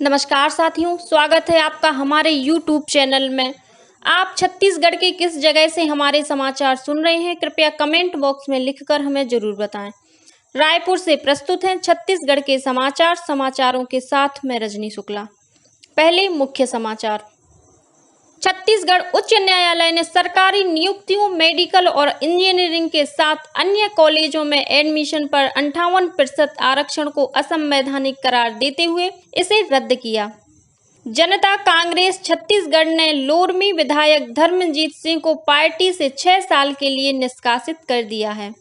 नमस्कार साथियों, स्वागत है आपका हमारे YouTube चैनल में। आप छत्तीसगढ़ के किस जगह से हमारे समाचार सुन रहे हैं, कृपया कमेंट बॉक्स में लिखकर हमें जरूर बताएं। रायपुर से प्रस्तुत हैं छत्तीसगढ़ के समाचारों के साथ मैं रजनी शुक्ला। पहले मुख्य समाचार। छत्तीसगढ़ उच्च न्यायालय ने सरकारी नियुक्तियों, मेडिकल और इंजीनियरिंग के साथ अन्य कॉलेजों में एडमिशन पर 58% आरक्षण को असंवैधानिक करार देते हुए इसे रद्द किया। जनता कांग्रेस छत्तीसगढ़ ने लोरमी विधायक धर्मजीत सिंह को पार्टी से 6 साल के लिए निष्कासित कर दिया है।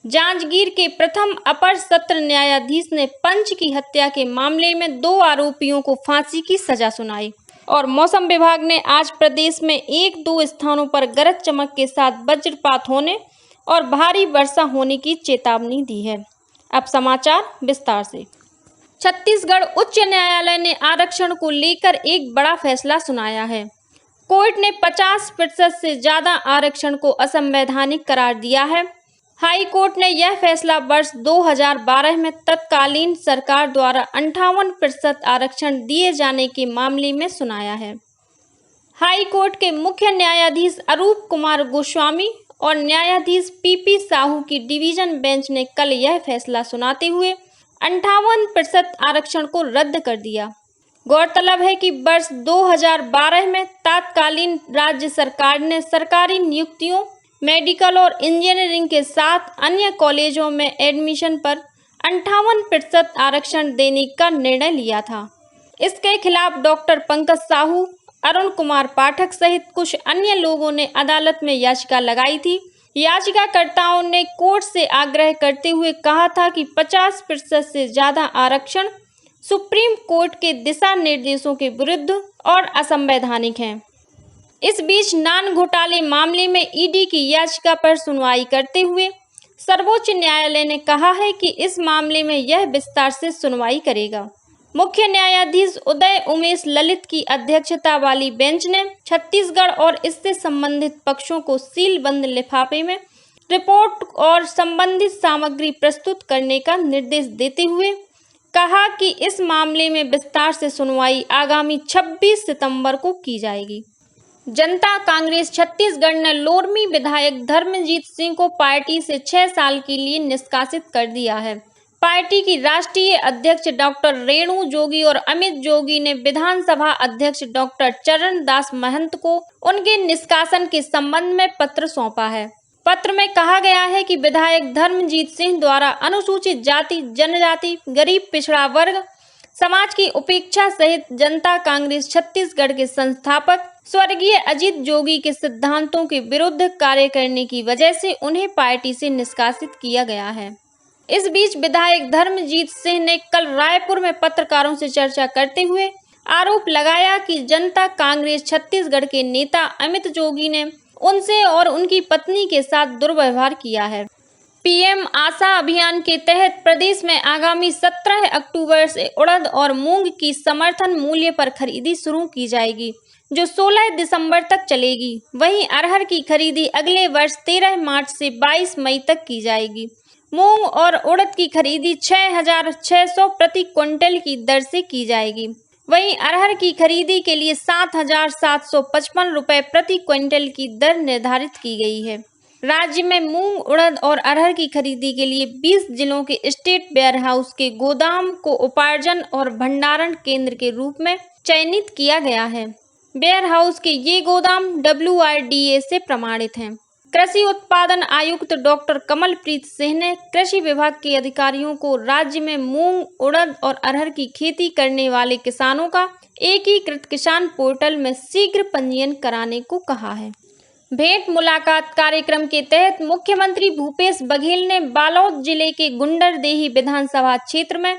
जांजगीर के प्रथम अपर सत्र न्यायाधीश ने पंच की हत्या के मामले में 2 आरोपियों को फांसी की सजा सुनाई। और मौसम विभाग ने आज प्रदेश में 1-2 स्थानों पर गरज चमक के साथ वज्रपात होने और भारी वर्षा होने की चेतावनी दी है। अब समाचार विस्तार से। छत्तीसगढ़ उच्च न्यायालय ने आरक्षण को लेकर एक बड़ा फैसला सुनाया है। कोर्ट ने 50% से ज्यादा आरक्षण को असंवैधानिक करार दिया है। हाई कोर्ट ने यह फैसला वर्ष 2012 में तत्कालीन सरकार द्वारा 58% आरक्षण दिए जाने के मामले में सुनाया है। हाई कोर्ट के मुख्य न्यायाधीश अरूप कुमार गोस्वामी और न्यायाधीश पीपी साहू की डिवीजन बेंच ने कल यह फैसला सुनाते हुए 58% आरक्षण को रद्द कर दिया। गौरतलब है कि वर्ष 2012 में तत्कालीन राज्य सरकार ने सरकारी नियुक्तियों, मेडिकल और इंजीनियरिंग के साथ अन्य कॉलेजों में एडमिशन पर 58% आरक्षण देने का निर्णय लिया था। इसके खिलाफ डॉक्टर पंकज साहू, अरुण कुमार पाठक सहित कुछ अन्य लोगों ने अदालत में याचिका लगाई थी। याचिकाकर्ताओं ने कोर्ट से आग्रह करते हुए कहा था कि 50% से ज्यादा आरक्षण सुप्रीम कोर्ट के दिशा निर्देशों के विरुद्ध और असंवैधानिक है। इस बीच नान घोटाले मामले में ईडी की याचिका पर सुनवाई करते हुए सर्वोच्च न्यायालय ने कहा है कि इस मामले में यह विस्तार से सुनवाई करेगा। मुख्य न्यायाधीश उदय उमेश ललित की अध्यक्षता वाली बेंच ने छत्तीसगढ़ और इससे संबंधित पक्षों को सीलबंद लिफाफे में रिपोर्ट और संबंधित सामग्री प्रस्तुत करने का निर्देश देते हुए कहा कि इस मामले में विस्तार से सुनवाई आगामी 26 सितंबर को की जाएगी। जनता कांग्रेस छत्तीसगढ़ ने लोरमी विधायक धर्मजीत सिंह को पार्टी से 6 साल के लिए निष्कासित कर दिया है। पार्टी की राष्ट्रीय अध्यक्ष डॉक्टर रेणु जोगी और अमित जोगी ने विधानसभा अध्यक्ष डॉक्टर चरण दास महंत को उनके निष्कासन के संबंध में पत्र सौंपा है। पत्र में कहा गया है कि विधायक धर्मजीत सिंह द्वारा अनुसूचित जाति, जनजाति, गरीब पिछड़ा वर्ग समाज की उपेक्षा सहित जनता कांग्रेस छत्तीसगढ़ के संस्थापक स्वर्गीय अजीत जोगी के सिद्धांतों के विरुद्ध कार्य करने की वजह से उन्हें पार्टी से निष्कासित किया गया है। इस बीच विधायक धर्मजीत सिंह ने कल रायपुर में पत्रकारों से चर्चा करते हुए आरोप लगाया कि जनता कांग्रेस छत्तीसगढ़ के नेता अमित जोगी ने उनसे और उनकी पत्नी के साथ दुर्व्यवहार किया है। पीएम आशा अभियान के तहत प्रदेश में आगामी 17 अक्टूबर से उड़द और मूंग की समर्थन मूल्य पर खरीदी शुरू की जाएगी, जो 16 दिसंबर तक चलेगी। वहीं अरहर की खरीदी अगले वर्ष 13 मार्च से 22 मई तक की जाएगी। मूंग और उड़द की खरीदी 6,600 प्रति क्विंटल की दर से की जाएगी। वहीं अरहर की खरीदी के लिए 7,755 रुपये प्रति क्विंटल की दर निर्धारित की गई है। राज्य में मूंग, उड़द और अरहर की खरीदी के लिए 20 जिलों के स्टेट वेयरहाउस के गोदाम को उपार्जन और भंडारण केंद्र के रूप में चयनित किया गया है। वेयरहाउस के ये गोदाम WRDA से प्रमाणित हैं। कृषि उत्पादन आयुक्त डॉक्टर कमलप्रीत सिंह ने कृषि विभाग के अधिकारियों को राज्य में मूंग, उड़द और अरहर की खेती करने वाले किसानों का एकीकृत किसान पोर्टल में शीघ्र पंजीयन कराने को कहा है। भेंट मुलाकात कार्यक्रम के तहत मुख्यमंत्री भूपेश बघेल ने बालोद जिले के गुंडरदेही विधानसभा क्षेत्र में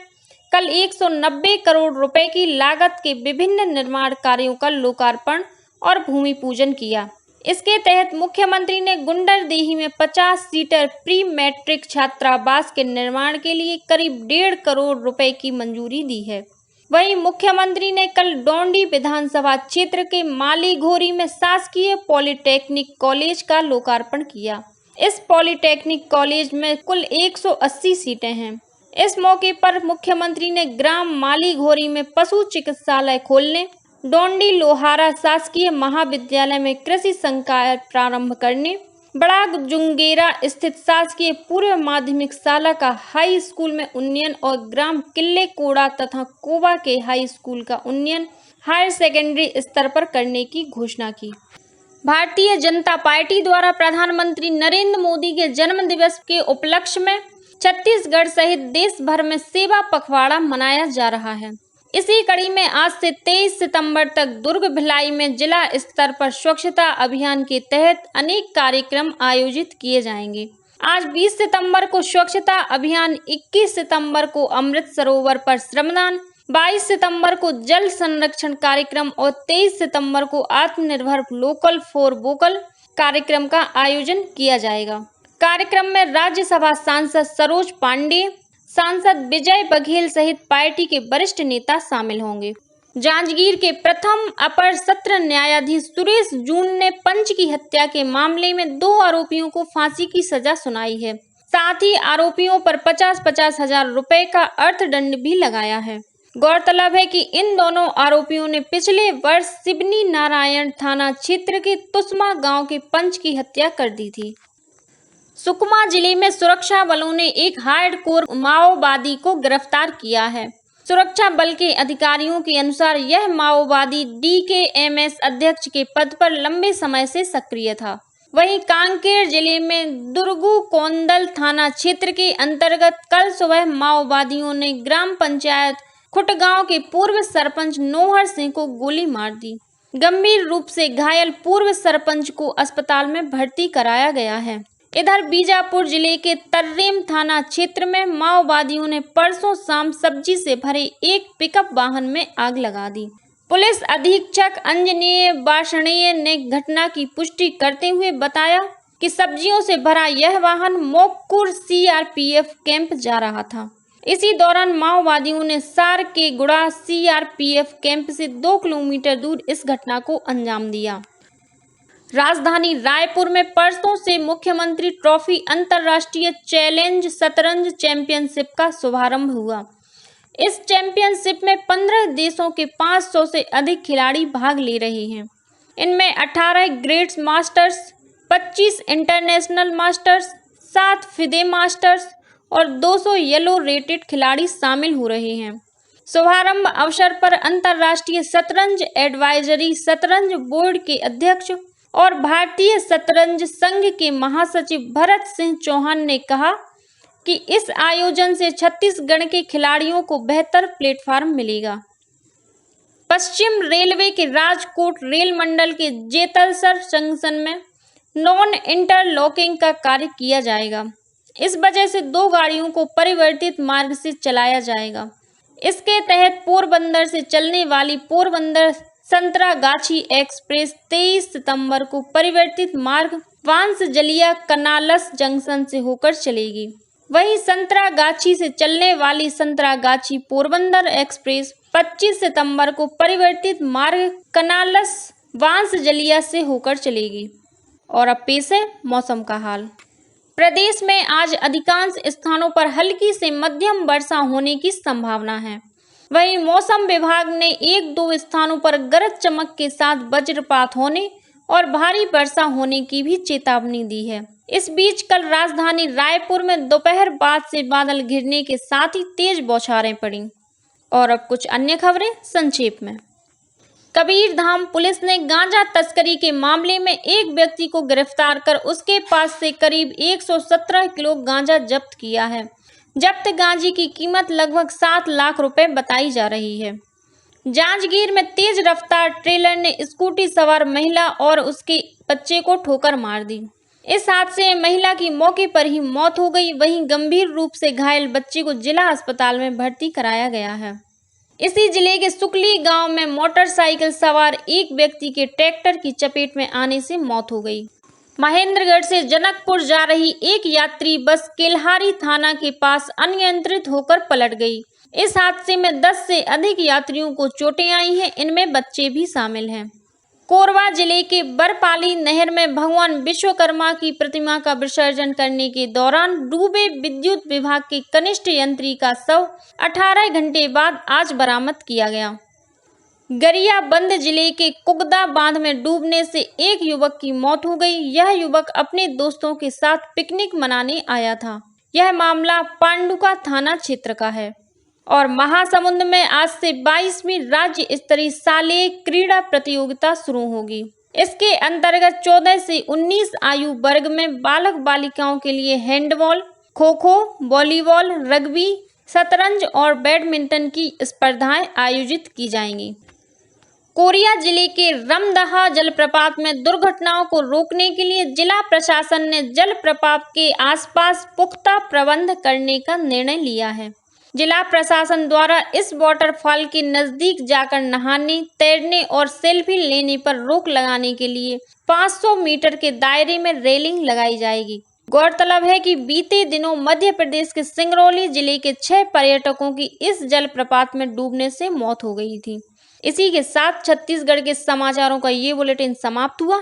कल 190 करोड़ रुपए की लागत के विभिन्न निर्माण कार्यों का लोकार्पण और भूमि पूजन किया। इसके तहत मुख्यमंत्री ने गुंडरदेही में 50 सीटर प्री मैट्रिक छात्रावास के निर्माण के लिए करीब 1.5 करोड़ रुपए की मंजूरी दी है। वहीं मुख्यमंत्री ने कल डोंडी विधानसभा क्षेत्र के मालीघोरी में शासकीय पॉलिटेक्निक कॉलेज का लोकार्पण किया। इस पॉलिटेक्निक कॉलेज में कुल 180 सीटें हैं। इस मौके पर मुख्यमंत्री ने ग्राम मालीघोरी में पशु चिकित्सालय खोलने, डोंडी लोहारा शासकीय महाविद्यालय में कृषि संकाय प्रारंभ करने, बड़ा जुंगेरा स्थित शासकीय पूर्व माध्यमिक शाला का हाई स्कूल में उन्नयन और ग्राम किले कोड़ा तथा कोबा के हाई स्कूल का उन्नयन हायर सेकेंडरी स्तर पर करने की घोषणा की। भारतीय जनता पार्टी द्वारा प्रधानमंत्री नरेंद्र मोदी के जन्म दिवस के उपलक्ष्य में छत्तीसगढ़ सहित देश भर में सेवा पखवाड़ा मनाया जा रहा है। इसी कड़ी में आज से 23 सितंबर तक दुर्ग भिलाई में जिला स्तर पर स्वच्छता अभियान के तहत अनेक कार्यक्रम आयोजित किए जाएंगे। आज 20 सितंबर को स्वच्छता अभियान, 21 सितंबर को अमृत सरोवर पर श्रमदान, 22 सितंबर को जल संरक्षण कार्यक्रम और 23 सितंबर को आत्मनिर्भर लोकल फॉर वोकल कार्यक्रम का आयोजन किया जाएगा। कार्यक्रम में राज्यसभा सांसद सरोज पांडेय, सांसद विजय बघेल सहित पार्टी के वरिष्ठ नेता शामिल होंगे। जांजगीर के प्रथम अपर सत्र न्यायाधीश सुरेश जून ने पंच की हत्या के मामले में 2 आरोपियों को फांसी की सजा सुनाई है। साथ ही आरोपियों पर 50-50 हजार रुपए का अर्थदंड भी लगाया है। गौरतलब है कि इन दोनों आरोपियों ने पिछले वर्ष सिवनी नारायण थाना क्षेत्र के तुसमा गांव के पंच की हत्या कर दी थी। सुकमा जिले में सुरक्षा बलों ने एक हार्डकोर माओवादी को गिरफ्तार किया है। सुरक्षा बल के अधिकारियों के अनुसार यह माओवादी DKMS अध्यक्ष के पद पर लंबे समय से सक्रिय था। वहीं कांकेर जिले में दुर्गू कोंदल थाना क्षेत्र के अंतर्गत कल सुबह माओवादियों ने ग्राम पंचायत खुटगांव के पूर्व सरपंच नोहर सिंह को गोली मार दी। गंभीर रूप से घायल पूर्व सरपंच को अस्पताल में भर्ती कराया गया है। इधर बीजापुर जिले के तर्रेम थाना क्षेत्र में माओवादियों ने परसों शाम सब्जी से भरे एक पिकअप वाहन में आग लगा दी। पुलिस अधीक्षक अंजनेय बाषणेय ने घटना की पुष्टि करते हुए बताया कि सब्जियों से भरा यह वाहन मोक्कुर CRPF कैंप जा रहा था। इसी दौरान माओवादियों ने सार के गुड़ा CRPF कैंप से 2 किलोमीटर दूर इस घटना को अंजाम दिया। राजधानी रायपुर में परसों से मुख्यमंत्री ट्रॉफी अंतर्राष्ट्रीय चैलेंज शतरंज चैंपियनशिप का शुभारंभ हुआ। इस चैंपियनशिप में 15 देशों के 500 से अधिक खिलाड़ी भाग ले रहे हैं। इनमें 18 grand masters, 25 international masters, 7 FIDE masters और 200 येलो रेटेड खिलाड़ी शामिल हो रहे हैं। शुभारंभ अवसर पर अंतर्राष्ट्रीय शतरंज एडवाइजरी शतरंज बोर्ड के अध्यक्ष और भारतीय शतरंज संघ के महासचिव भरत सिंह चौहान ने कहा कि इस आयोजन से छत्तीसगढ़ के खिलाड़ियों को बेहतर प्लेटफॉर्म मिलेगा। पश्चिम रेलवे के राजकोट रेल मंडल के जेतलसर जंक्शन में नॉन इंटरलॉकिंग का कार्य किया जाएगा। इस वजह से 2 गाड़ियों को परिवर्तित मार्ग से चलाया जाएगा। इसके तहत पोरबंदर से चलने वाली पोरबंदर संतरागाछी एक्सप्रेस 23 सितंबर को परिवर्तित मार्ग वांसजलिया कनालस जंक्शन से होकर चलेगी। वहीं संतरागाछी से चलने वाली संतरागाछी पोरबंदर एक्सप्रेस 25 सितंबर को परिवर्तित मार्ग कनालस वांसजलिया से होकर चलेगी। और अब पेश है मौसम का हाल। प्रदेश में आज अधिकांश स्थानों पर हल्की से मध्यम वर्षा होने की संभावना है। वहीं मौसम विभाग ने 1-2 स्थानों पर गरज चमक के साथ वज्रपात होने और भारी वर्षा होने की भी चेतावनी दी है। इस बीच कल राजधानी रायपुर में दोपहर बाद से बादल घिरने के साथ ही तेज बौछारें पड़ी। और अब कुछ अन्य खबरें संक्षेप में। कबीरधाम पुलिस ने गांजा तस्करी के मामले में एक व्यक्ति को गिरफ्तार कर उसके पास से करीब 117 किलो गांजा जब्त किया है। जब्त गांजे की कीमत लगभग 7 लाख रुपए बताई जा रही है। जांजगीर में तेज रफ्तार ट्रेलर ने स्कूटी सवार महिला और उसके बच्चे को ठोकर मार दी। इस हादसे में महिला की मौके पर ही मौत हो गई। वहीं गंभीर रूप से घायल बच्चे को जिला अस्पताल में भर्ती कराया गया है। इसी जिले के सुकली गांव में मोटरसाइकिल सवार एक व्यक्ति के ट्रैक्टर की चपेट में आने से मौत हो गई। महेंद्रगढ़ से जनकपुर जा रही एक यात्री बस केल्हारी थाना के पास अनियंत्रित होकर पलट गई। इस हादसे में 10 से अधिक यात्रियों को चोटें आई हैं। इनमें बच्चे भी शामिल हैं। कोरबा जिले के बरपाली नहर में भगवान विश्वकर्मा की प्रतिमा का विसर्जन करने के दौरान डूबे विद्युत विभाग के कनिष्ठ यंत्री का शव 18 घंटे बाद आज बरामद किया गया। गरियाबंद जिले के कुगदा बांध में डूबने से एक युवक की मौत हो गई। यह युवक अपने दोस्तों के साथ पिकनिक मनाने आया था। यह मामला पांडुका थाना क्षेत्र का है। और महासमुंद में आज से 22वीं राज्य स्तरीय शालेय क्रीड़ा प्रतियोगिता शुरू होगी। इसके अंतर्गत 14 से 19 आयु वर्ग में बालक बालिकाओं के लिए handball, kho kho, volleyball, rugby, शतरंज और बैडमिंटन की स्पर्धाएं आयोजित की जाएंगी। कोरिया जिले के रमदहा जलप्रपात में दुर्घटनाओं को रोकने के लिए जिला प्रशासन ने जलप्रपात के आसपास पुख्ता प्रबंध करने का निर्णय लिया है। जिला प्रशासन द्वारा इस वाटरफॉल के नजदीक जाकर नहाने, तैरने और सेल्फी लेने पर रोक लगाने के लिए 500 मीटर के दायरे में रेलिंग लगाई जाएगी। गौरतलब है कि बीते दिनों मध्य प्रदेश के सिंगरौली जिले के 6 पर्यटकों की इस जलप्रपात में डूबने से मौत हो गई थी। इसी के साथ छत्तीसगढ़ के समाचारों का ये बुलेटिन समाप्त हुआ।